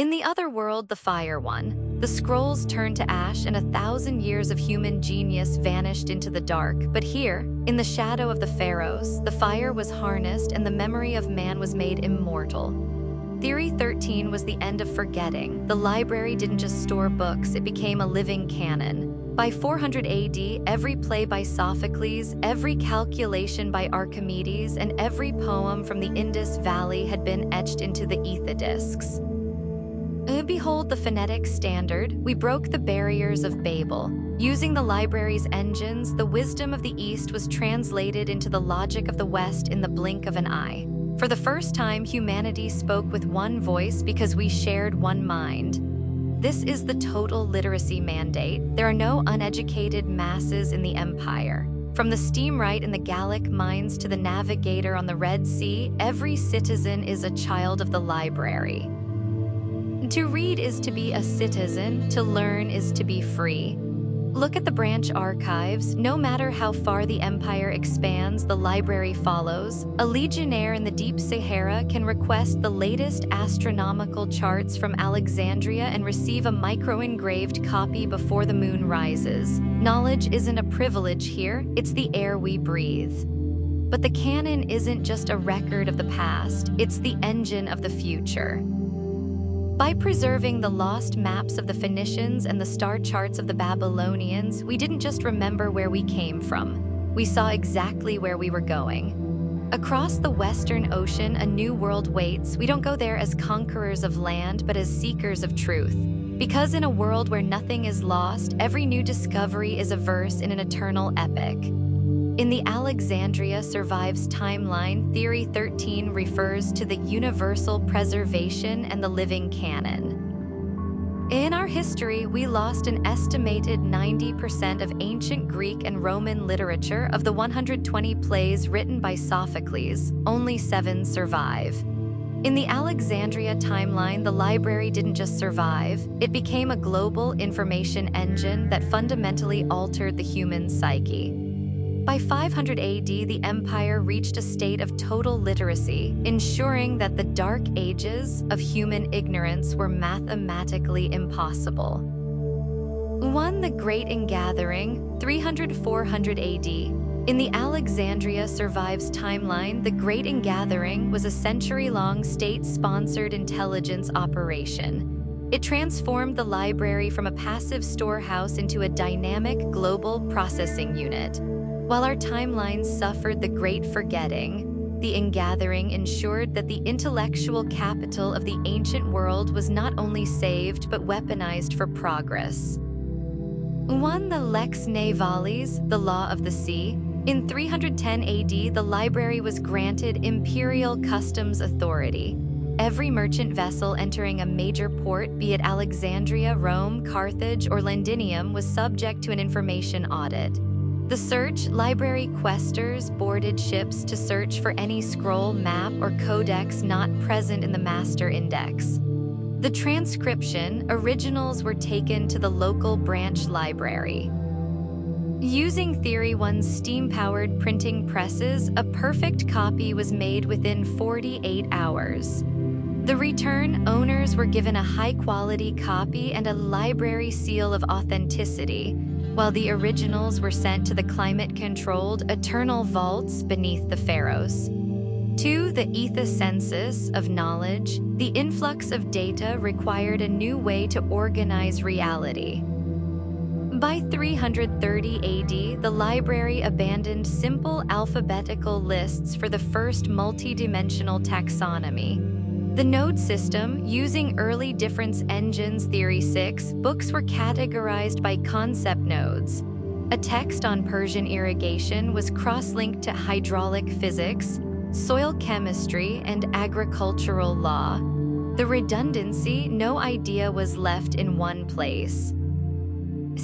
In the other world, the Fire One, the scrolls turned to ash and 1,000 years of human genius vanished into the dark. But here, in the shadow of the pharaohs, the fire was harnessed and the memory of man was made immortal. Theory 13 was the end of forgetting. The library didn't just store books, it became a living canon. By 400 AD, every play by Sophocles, every calculation by Archimedes, and every poem from the Indus Valley had been etched into the ether discs. Behold the phonetic standard. We broke the barriers of Babel. Using the library's engines, the wisdom of the East was translated into the logic of the West in the blink of an eye. For the first time, humanity spoke with one voice because we shared one mind. This is the total literacy mandate. There are no uneducated masses in the empire. From the steamwright in the Gallic mines to the navigator on the Red Sea, every citizen is a child of the library. To read is to be a citizen, to learn is to be free. Look at the branch archives. No matter how far the empire expands, the library follows. A legionnaire in the deep Sahara can request the latest astronomical charts from Alexandria and receive a micro-engraved copy before the moon rises. Knowledge isn't a privilege here, it's the air we breathe. But the canon isn't just a record of the past, it's the engine of the future. By preserving the lost maps of the Phoenicians and the star charts of the Babylonians, we didn't just remember where we came from. We saw exactly where we were going. Across the Western Ocean, a new world waits. We don't go there as conquerors of land, but as seekers of truth. Because in a world where nothing is lost, every new discovery is a verse in an eternal epic. In the Alexandria Survives timeline, Theory 13 refers to the universal preservation and the living canon. In our history, we lost an estimated 90% of ancient Greek and Roman literature. Of the 120 plays written by Sophocles, only 7 survive. In the Alexandria timeline, the library didn't just survive, it became a global information engine that fundamentally altered the human psyche. By 500 AD, the empire reached a state of total literacy, ensuring that the dark ages of human ignorance were mathematically impossible. 1. The Great Ingathering, 300–400 AD. In the Alexandria Survives timeline, the Great Ingathering was a century-long state-sponsored intelligence operation. It transformed the library from a passive storehouse into a dynamic global processing unit. While our timelines suffered the Great Forgetting, the Ingathering ensured that the intellectual capital of the ancient world was not only saved but weaponized for progress. 1. The Lex Navalis, the Law of the Sea. In 310 AD, the library was granted imperial customs authority. Every merchant vessel entering a major port, be it Alexandria, Rome, Carthage, or Londinium, was subject to an information audit. The search library questers boarded ships to search for any scroll, map, or codex not present in the master index. The transcription originals were taken to the local branch library. Using Theory 1's steam-powered printing presses, a perfect copy was made within 48 hours. The return owners were given a high-quality copy and a library seal of authenticity, while the originals were sent to the climate-controlled eternal vaults beneath the pharaohs. 2. The ethocensus of knowledge. The influx of data required a new way to organize reality. By 330 AD, the library abandoned simple alphabetical lists for the first multi-dimensional taxonomy. The node system, using early difference engines Theory 6, books were categorized by concept nodes. A text on Persian irrigation was cross-linked to hydraulic physics, soil chemistry, and agricultural law. The redundancy, no idea was left in one place.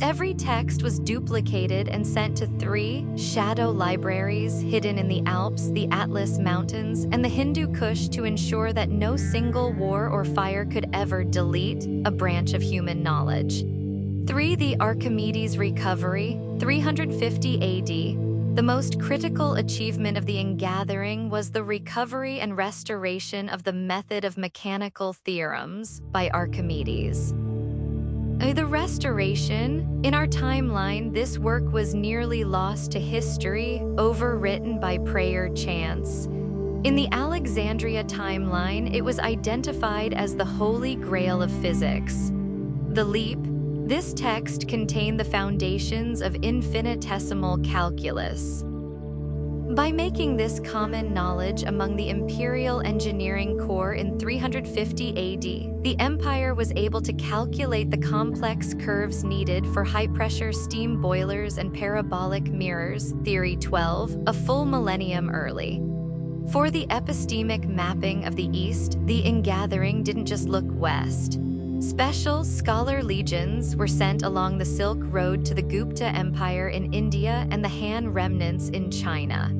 Every text was duplicated and sent to 3 shadow libraries hidden in the Alps, the Atlas Mountains, and the Hindu Kush to ensure that no single war or fire could ever delete a branch of human knowledge. 3. The Archimedes recovery, 350 AD. The most critical achievement of the ingathering was the recovery and restoration of the method of mechanical theorems by Archimedes. The restoration, in our timeline, this work was nearly lost to history, overwritten by prayer chants. In the Alexandria timeline, it was identified as the Holy Grail of physics. The leap. This text contained the foundations of infinitesimal calculus. By making this common knowledge among the Imperial Engineering Corps in 350 AD, the Empire was able to calculate the complex curves needed for high-pressure steam boilers and parabolic mirrors, Theory 12, a full millennium early. For the epistemic mapping of the East, the ingathering didn't just look west. Special scholar legions were sent along the Silk Road to the Gupta Empire in India and the Han remnants in China.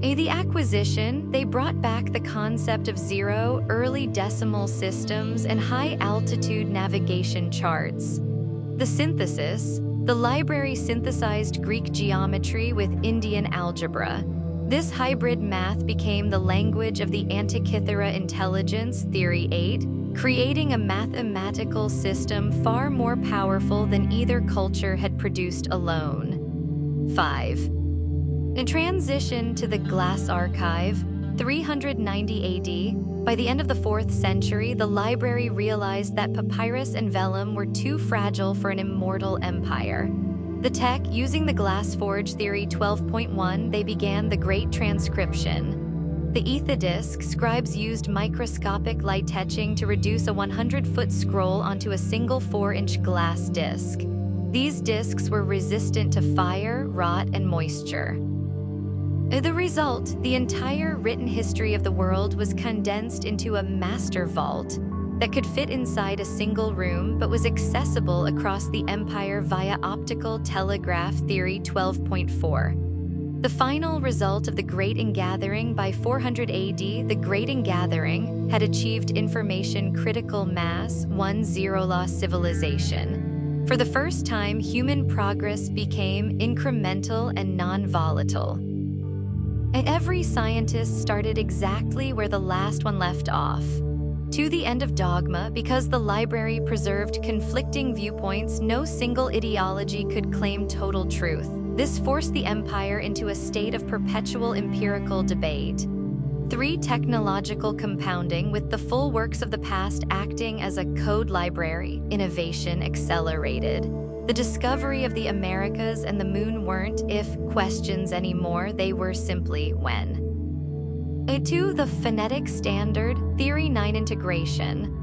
The acquisition, they brought back the concept of zero, early decimal systems, and high-altitude navigation charts. The synthesis, the library synthesized Greek geometry with Indian algebra. This hybrid math became the language of the Antikythera intelligence, Theory 8, creating a mathematical system far more powerful than either culture had produced alone. 5. In transition to the Glass Archive, 390 AD, by the end of the 4th century, the library realized that papyrus and vellum were too fragile for an immortal empire. The tech, using the glass forge Theory 12.1, they began the Great Transcription. The Ethodisk scribes used microscopic light etching to reduce a 100-foot scroll onto a single 4-inch glass disc. These discs were resistant to fire, rot, and moisture. The result, the entire written history of the world was condensed into a master vault that could fit inside a single room but was accessible across the empire via optical telegraph Theory 12.4. The final result of the Great Ingathering by 400 AD, the Great Ingathering had achieved information critical mass, 1-0 loss civilization. For the first time, human progress became incremental and non-volatile. And every scientist started exactly where the last one left off. To the end of dogma, because the library preserved conflicting viewpoints, no single ideology could claim total truth. This forced the empire into a state of perpetual empirical debate. 3. Technological compounding, with the full works of the past acting as a code library, innovation accelerated. The discovery of the Americas and the moon weren't if questions anymore, they were simply when. 2. The phonetic standard, Theory 9 integration.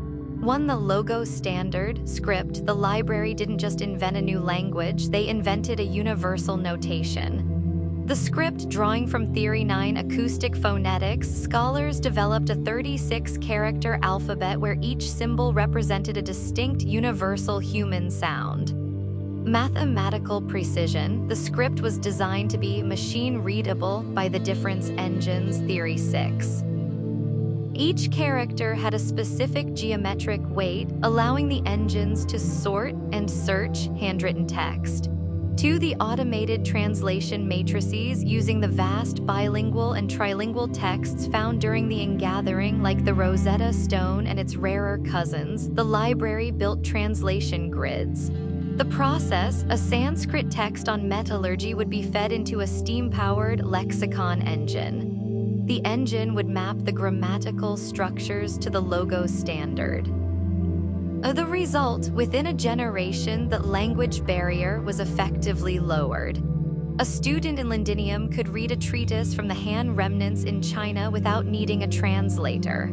1. The logo standard, script. The library didn't just invent a new language, they invented a universal notation. The script, drawing from Theory 9 acoustic phonetics, scholars developed a 36-character alphabet where each symbol represented a distinct universal human sound. Mathematical precision, the script was designed to be machine-readable by the difference engines, Theory 6. Each character had a specific geometric weight, allowing the engines to sort and search handwritten text. 2. The automated translation matrices, using the vast bilingual and trilingual texts found during the ingathering, like the Rosetta Stone and its rarer cousins, the library built translation grids. The process, a Sanskrit text on metallurgy, would be fed into a steam-powered lexicon engine. The engine would map the grammatical structures to the logo standard. The result, within a generation, the language barrier was effectively lowered. A student in Londinium could read a treatise from the Han remnants in China without needing a translator.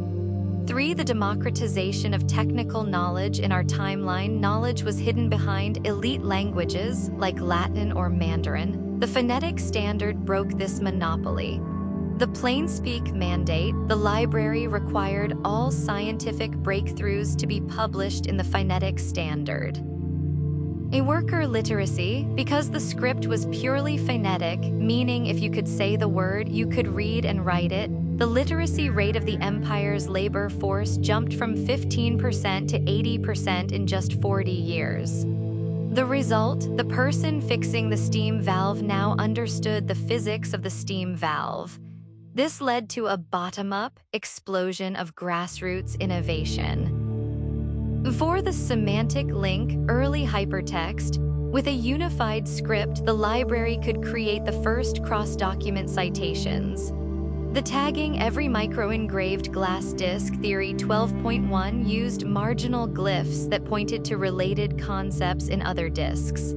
3. The democratization of technical knowledge. In our timeline, knowledge was hidden behind elite languages like Latin or Mandarin. The phonetic standard broke this monopoly. The plain-speak mandate, the library required all scientific breakthroughs to be published in the phonetic standard. A worker literacy, because the script was purely phonetic, meaning if you could say the word, you could read and write it, the literacy rate of the empire's labor force jumped from 15% to 80% in just 40 years. The result, the person fixing the steam valve now understood the physics of the steam valve. This led to a bottom-up explosion of grassroots innovation. For the semantic link, early hypertext, with a unified script, the library could create the first cross-document citations. The tagging every micro-engraved glass disk theory 12.1 used marginal glyphs that pointed to related concepts in other disks.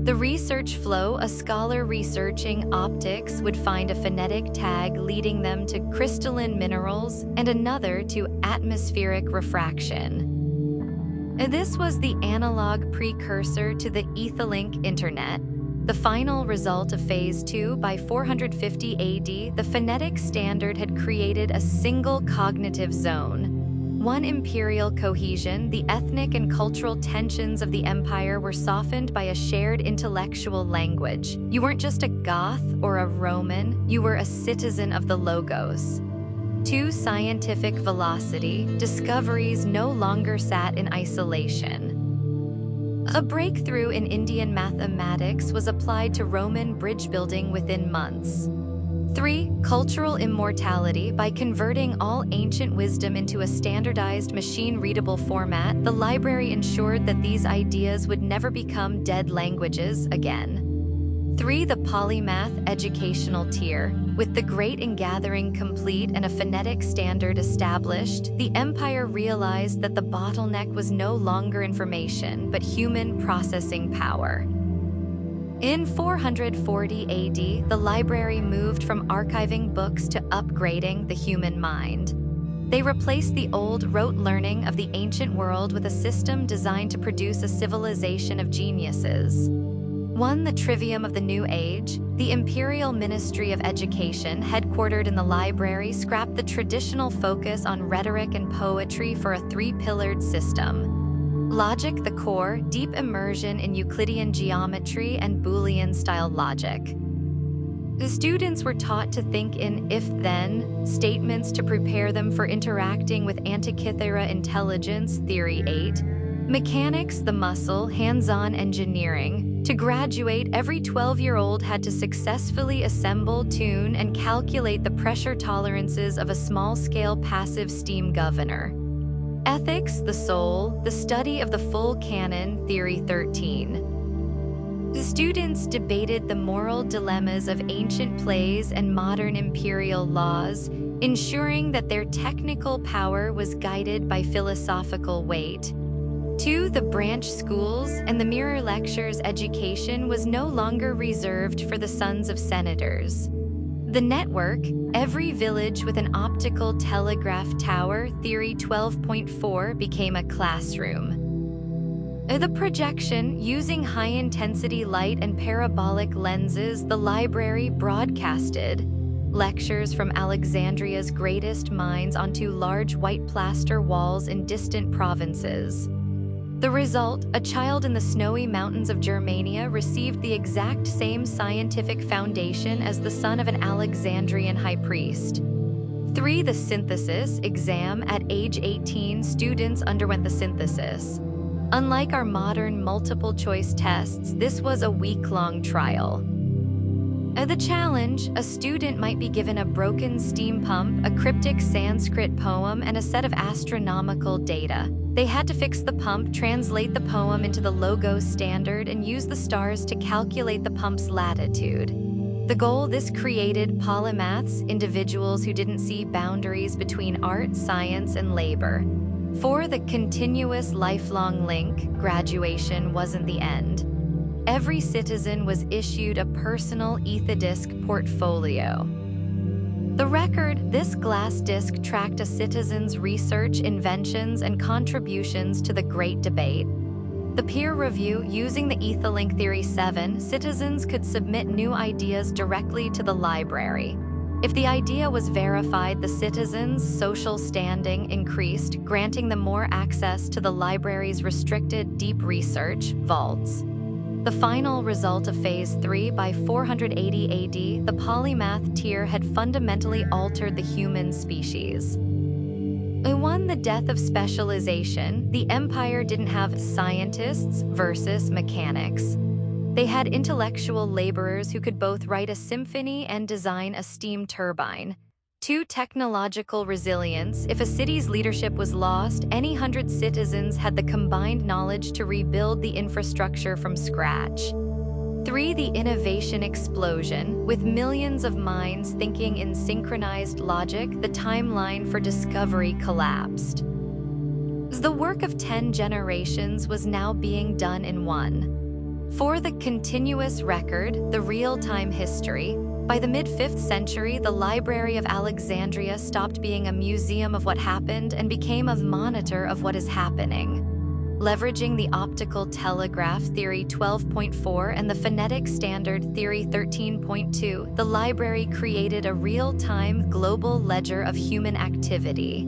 The research flow, a scholar researching optics would find a phonetic tag leading them to crystalline minerals and another to atmospheric refraction. This was the analog precursor to the Etherlink Internet. The final result of Phase 2, by 450 AD, the phonetic standard had created a single cognitive zone. One imperial cohesion, the ethnic and cultural tensions of the empire were softened by a shared intellectual language. You weren't just a Goth or a Roman, you were a citizen of the Logos. 2. Scientific velocity, discoveries no longer sat in isolation. A breakthrough in Indian mathematics was applied to Roman bridge building within months. 3. Cultural immortality, by converting all ancient wisdom into a standardized machine-readable format, the library ensured that these ideas would never become dead languages again. 3. The polymath educational tier. With the great ingathering complete and a phonetic standard established, the empire realized that the bottleneck was no longer information, but human processing power. In 440 AD, the library moved from archiving books to upgrading the human mind. They replaced the old rote learning of the ancient world with a system designed to produce a civilization of geniuses. 1. The trivium of the new age. The Imperial Ministry of Education, headquartered in the library, scrapped the traditional focus on rhetoric and poetry for a three-pillared system. Logic, the core, deep immersion in Euclidean geometry and Boolean-style logic. The students were taught to think in if-then statements to prepare them for interacting with Antikythera intelligence, Theory 8. Mechanics, the muscle, hands-on engineering. To graduate, every 12-year-old had to successfully assemble, tune, and calculate the pressure tolerances of a small-scale passive steam governor. Ethics, the soul, the study of the full canon, Theory 13. The students debated the moral dilemmas of ancient plays and modern imperial laws, ensuring that their technical power was guided by philosophical weight. 2. The branch schools and the mirror lectures education was no longer reserved for the sons of senators. The network, every village with an optical telegraph tower, Theory 12.4, became a classroom. The projection, using high-intensity light and parabolic lenses, the library broadcasted lectures from Alexandria's greatest minds onto large white plaster walls in distant provinces. The result, a child in the snowy mountains of Germania received the exact same scientific foundation as the son of an Alexandrian high priest. 3. The synthesis exam. At age 18, students underwent the synthesis. Unlike our modern multiple-choice tests, this was a week-long trial. The challenge, a student might be given a broken steam pump, a cryptic Sanskrit poem, and a set of astronomical data. They had to fix the pump, translate the poem into the Logos standard, and use the stars to calculate the pump's latitude. The goal, this created polymaths, individuals who didn't see boundaries between art, science, and labor. 4. The continuous lifelong link. Graduation wasn't the end. Every citizen was issued a personal Ethidisc portfolio. The record, this glass disc tracked a citizen's research, inventions, and contributions to the Great Debate. The peer review, using the Etherlink Theory 7, citizens could submit new ideas directly to the library. If the idea was verified, the citizens' social standing increased, granting them more access to the library's restricted deep research vaults. The final result of Phase 3, by 480 AD, the polymath tier had fundamentally altered the human species. 1. The death of specialization. The empire didn't have scientists versus mechanics. They had intellectual laborers who could both write a symphony and design a steam turbine. 2. Technological resilience. If a city's leadership was lost, any 100 citizens had the combined knowledge to rebuild the infrastructure from scratch. 3. The innovation explosion. With millions of minds thinking in synchronized logic, the timeline for discovery collapsed. The work of 10 generations was now being done in one. 4. The continuous record, the real-time history. By the mid-5th century, the Library of Alexandria stopped being a museum of what happened and became a monitor of what is happening. Leveraging the optical telegraph theory 12.4 and the phonetic standard theory 13.2, the library created a real-time global ledger of human activity.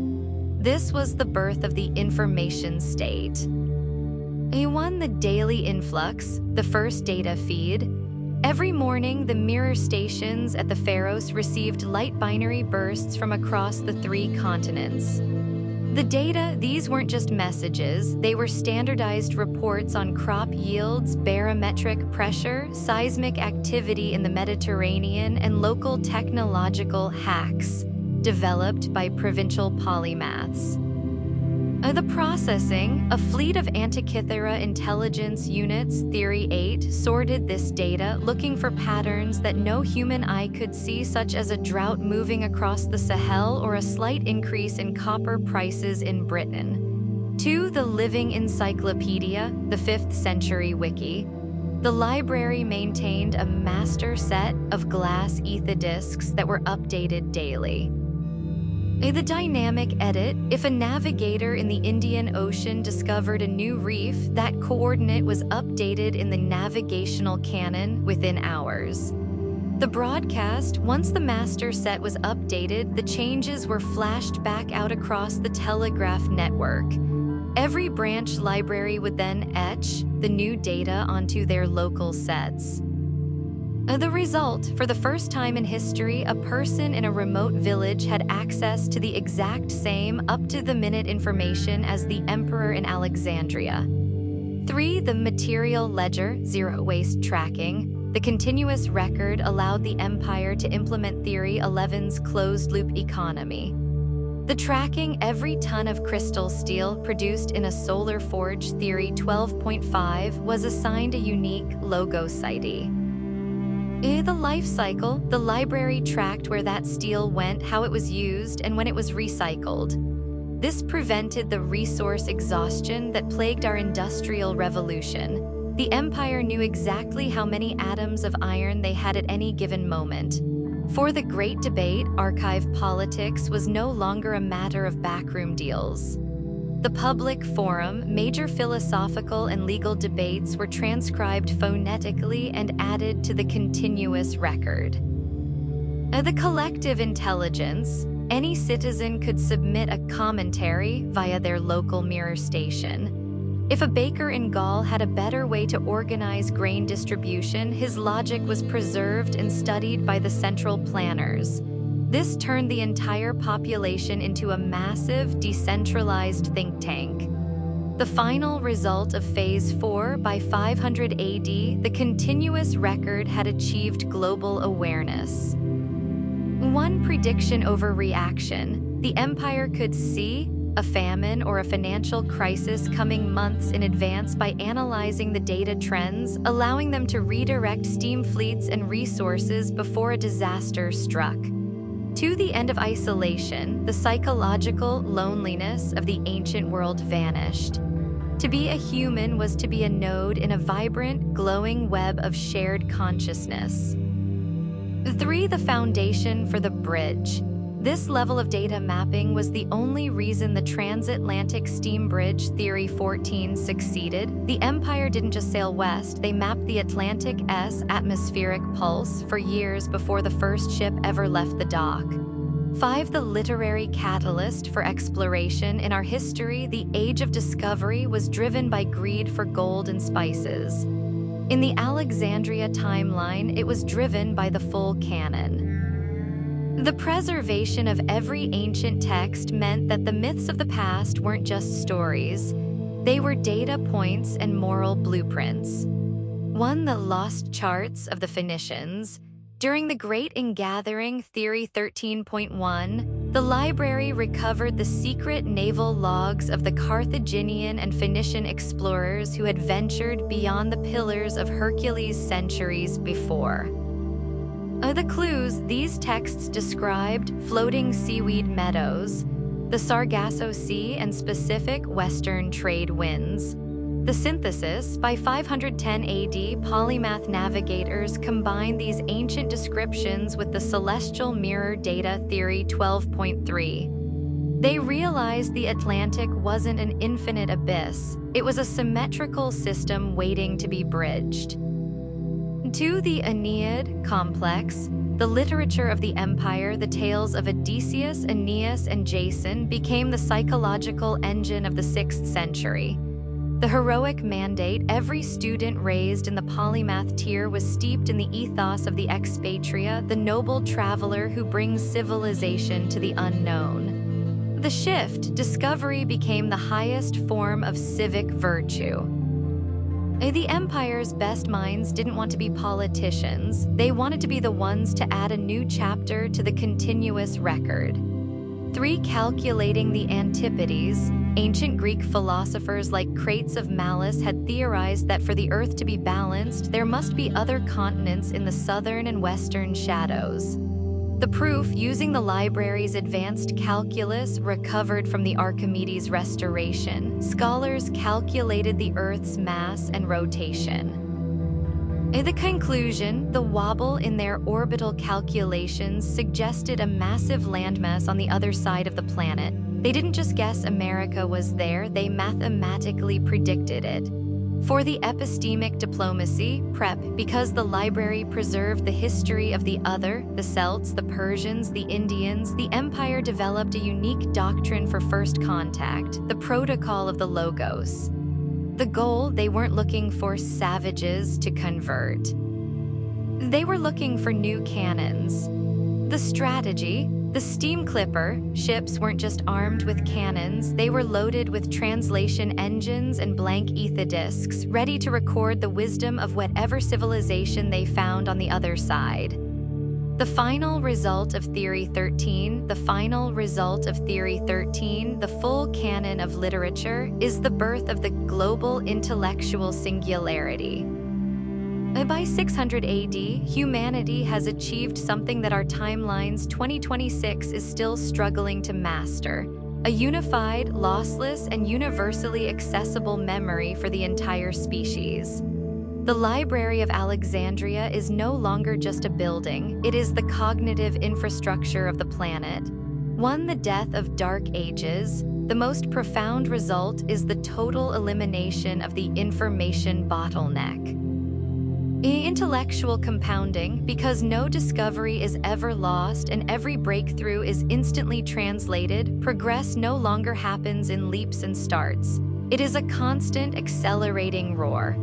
This was the birth of the information state. 1. The daily influx, the first data feed. Every morning, the mirror stations at the Pharos received light binary bursts from across the 3 continents. The data, these weren't just messages, they were standardized reports on crop yields, barometric pressure, seismic activity in the Mediterranean, and local technological hacks developed by provincial polymaths. The processing, a fleet of Antikythera intelligence units, Theory 8, sorted this data, looking for patterns that no human eye could see, such as a drought moving across the Sahel or a slight increase in copper prices in Britain. 2. The living encyclopedia, the 5th century wiki. The library maintained a master set of glass etherdiscs that were updated daily. The dynamic edit. If a navigator in the Indian Ocean discovered a new reef, that coordinate was updated in the navigational Canon within hours. The broadcast. Once the master set was updated, the changes were flashed back out across the telegraph network. Every branch library would then etch the new data onto their local sets. The result, for the first time in history, a person in a remote village had access to the exact same up-to-the-minute information as the emperor in Alexandria. 3. The material ledger, zero-waste tracking. The continuous record allowed the empire to implement Theory 11's closed-loop economy. The tracking every ton of crystal steel produced in a solar forge, Theory 12.5, was assigned a unique logos ID. The life cycle, the library tracked where that steel went, how it was used, and when it was recycled. This prevented the resource exhaustion that plagued our industrial revolution. The empire knew exactly how many atoms of iron they had at any given moment. For the Great Debate, archive politics was no longer a matter of backroom deals. The public forum, major philosophical and legal debates were transcribed phonetically and added to the continuous record. The collective intelligence. Any citizen could submit a commentary via their local mirror station. If a baker in Gaul had a better way to organize grain distribution, his logic was preserved and studied by the central planners. This turned the entire population into a massive, decentralized think tank. The final result of Phase 4, by 500 AD, the continuous record had achieved global awareness. 1. Prediction over reaction. The empire could see a famine or a financial crisis coming months in advance by analyzing the data trends, allowing them to redirect steam fleets and resources before a disaster struck. To the end of isolation, the psychological loneliness of the ancient world vanished. To be a human was to be a node in a vibrant, glowing web of shared consciousness. 3. The foundation for the bridge. This level of data mapping was the only reason the transatlantic steam bridge, Theory 14, succeeded. The empire didn't just sail west, they mapped the Atlantic's atmospheric pulse for years before the first ship ever left the dock. 5. The literary catalyst for exploration. In our history, the age of discovery was driven by greed for gold and spices. In the Alexandria timeline, it was driven by the full canon. The preservation of every ancient text meant that the myths of the past weren't just stories. They were data points and moral blueprints. 1. The lost charts of the Phoenicians. During the Great Ingathering, Theory 13.1, the library recovered the secret naval logs of the Carthaginian and Phoenician explorers who had ventured beyond the Pillars of Hercules centuries before. The clues: these texts described floating seaweed meadows, the Sargasso Sea, and specific Western trade winds. The synthesis: by 510 AD, polymath navigators combined these ancient descriptions with the celestial mirror data theory 12.3. They realized the Atlantic wasn't an infinite abyss, it was a symmetrical system waiting to be bridged. 2. The Aeneid complex. The literature of the empire, the tales of Odysseus, Aeneas, and Jason, became the psychological engine of the 6th century. The heroic mandate: every student raised in the polymath tier was steeped in the ethos of the expatria, the noble traveler who brings civilization to the unknown. The shift: discovery became the highest form of civic virtue. The empire's best minds didn't want to be politicians. They wanted to be the ones to add a new chapter to the continuous record. 3. Calculating the Antipodes. Ancient Greek philosophers like Crates of Malice had theorized that for the Earth to be balanced, there must be other continents in the southern and western shadows. The proof: using the library's advanced calculus recovered from the Archimedes restoration, scholars calculated the Earth's mass and rotation. In the conclusion, the wobble in their orbital calculations suggested a massive landmass on the other side of the planet. They didn't just guess America was there, they mathematically predicted it. For the epistemic diplomacy, PrEP, because the library preserved the history of the other, the Celts, the Persians, the Indians, the empire developed a unique doctrine for first contact, the protocol of the Logos. The goal: they weren't looking for savages to convert. They were looking for new cannons. The strategy: the steam clipper ships weren't just armed with cannons, they were loaded with translation engines and blank ether disks, ready to record the wisdom of whatever civilization they found on the other side. The final result of Theory 13, the full canon of literature, is the birth of the global intellectual singularity. By 600 AD, humanity has achieved something that our timeline's 2026 is still struggling to master: a unified, lossless, and universally accessible memory for the entire species. The Library of Alexandria is no longer just a building, it is the cognitive infrastructure of the planet. 1. The death of dark ages. The most profound result is the total elimination of the information bottleneck. Intellectual compounding, because no discovery is ever lost and every breakthrough is instantly translated, progress no longer happens in leaps and starts. It is a constant, accelerating roar.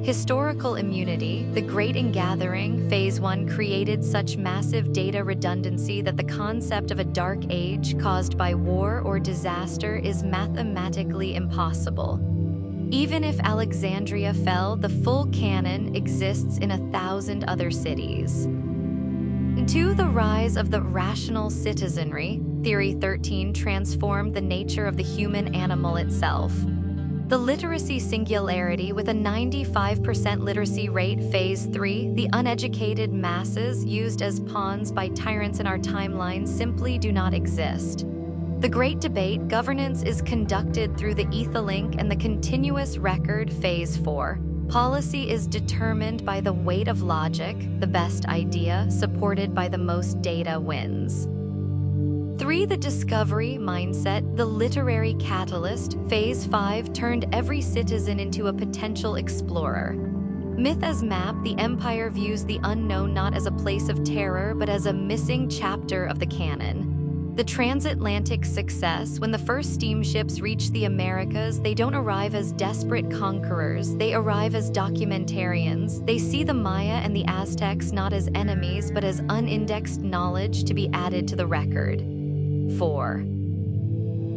Historical immunity. The Great Ingathering, Phase 1, created such massive data redundancy that the concept of a dark age caused by war or disaster is mathematically impossible. Even if Alexandria fell, the full canon exists in 1,000 other cities. 2. The rise of the rational citizenry. Theory 13 transformed the nature of the human animal itself. The literacy singularity, with a 95% literacy rate. Phase 3, the uneducated masses used as pawns by tyrants in our timeline simply do not exist. The Great Debate, governance is conducted through the etherlink and the continuous record. Phase 4, policy is determined by the weight of logic, the best idea, supported by the most data, wins. 3. The discovery mindset, the literary catalyst. Phase 5 turned every citizen into a potential explorer. Myth as map, the empire views the unknown not as a place of terror, but as a missing chapter of the canon. The transatlantic success: when the first steamships reach the Americas, they don't arrive as desperate conquerors, they arrive as documentarians. They see the Maya and the Aztecs not as enemies, but as unindexed knowledge to be added to the record. 4.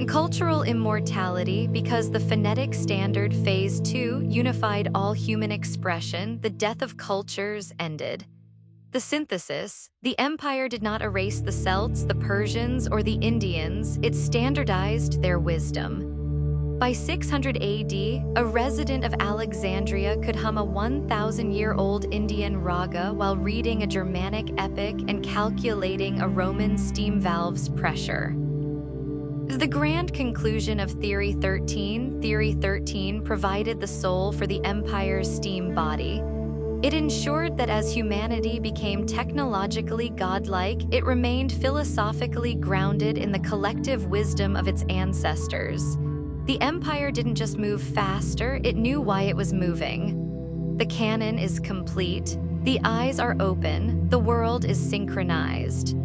Cultural immortality: because the phonetic standard phase 2 unified all human expression, the death of cultures ended. The synthesis: the empire did not erase the Celts, the Persians, or the Indians, it standardized their wisdom. By 600 AD, a resident of Alexandria could hum a 1,000-year-old Indian raga while reading a Germanic epic and calculating a Roman steam valve's pressure. The grand conclusion of Theory 13. Theory 13 provided the soul for the empire's steam body. It ensured that as humanity became technologically godlike, it remained philosophically grounded in the collective wisdom of its ancestors. The empire didn't just move faster, it knew why it was moving. The canon is complete. The eyes are open. The world is synchronized.